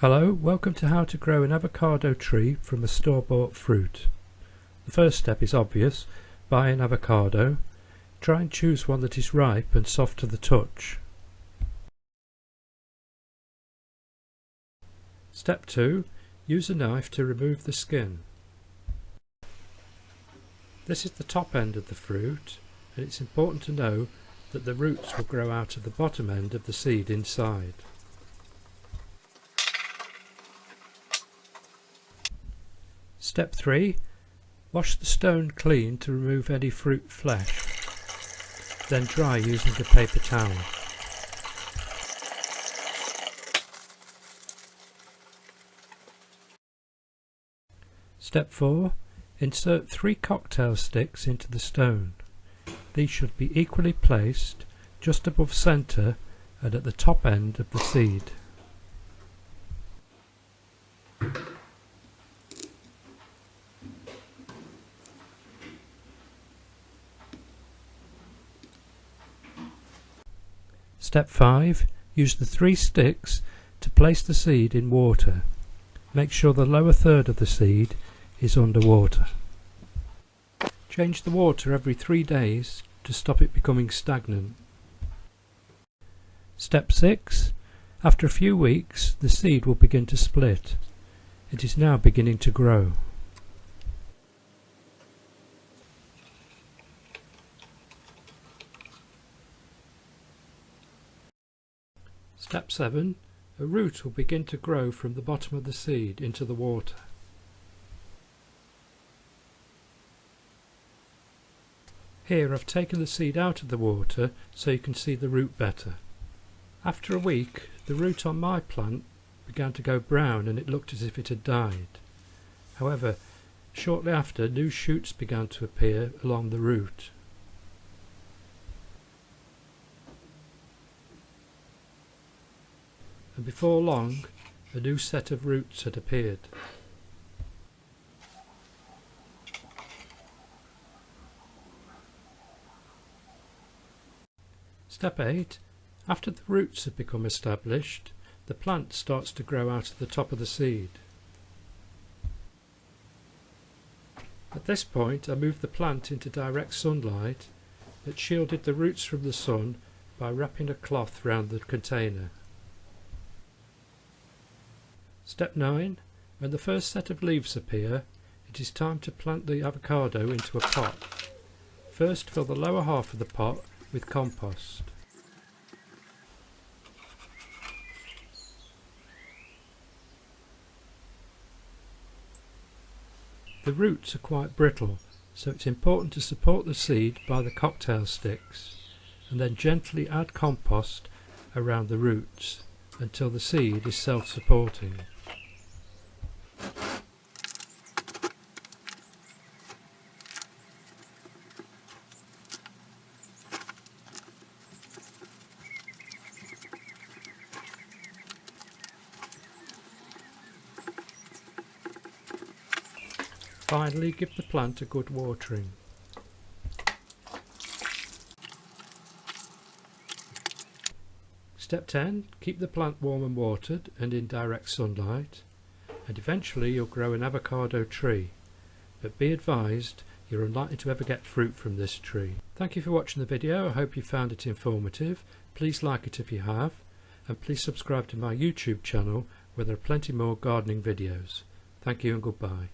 Hello, welcome to how to grow an avocado tree from a store-bought fruit. The first step is obvious. Buy an avocado. Try and choose one that is ripe and soft to the touch. Step 2. Use a knife to remove the skin. This is the top end of the fruit, and it's important to know that the roots will grow out of the bottom end of the seed inside. Step 3. Wash the stone clean to remove any fruit flesh. Then dry using a paper towel. Step 4. Insert 3 cocktail sticks into the stone. These should be equally placed just above centre and at the top end of the seed. Step 5. Use the 3 sticks to place the seed in water. Make sure the lower third of the seed is under water. Change the water every 3 days to stop it becoming stagnant. Step 6. After a few weeks, the seed will begin to split. It is now beginning to grow. Step 7. A root will begin to grow from the bottom of the seed into the water. Here I've taken the seed out of the water so you can see the root better. After a week, the root on my plant began to go brown and it looked as if it had died. However, shortly after, new shoots began to appear along the root. And before long, a new set of roots had appeared. Step 8. After the roots have become established, the plant starts to grow out of the top of the seed. At this point, I moved the plant into direct sunlight that shielded the roots from the sun by wrapping a cloth round the container. Step 9. When the first set of leaves appear, it is time to plant the avocado into a pot. First, fill the lower half of the pot with compost. The roots are quite brittle, so it's important to support the seed by the cocktail sticks, and then gently add compost around the roots until the seed is self-supporting. Finally, give the plant a good watering. Step 10. Keep the plant warm and watered and in direct sunlight, and eventually you'll grow an avocado tree. But be advised, you're unlikely to ever get fruit from this tree. Thank you for watching the video. I hope you found it informative. Please like it if you have, and please subscribe to my YouTube channel where there are plenty more gardening videos. Thank you and goodbye.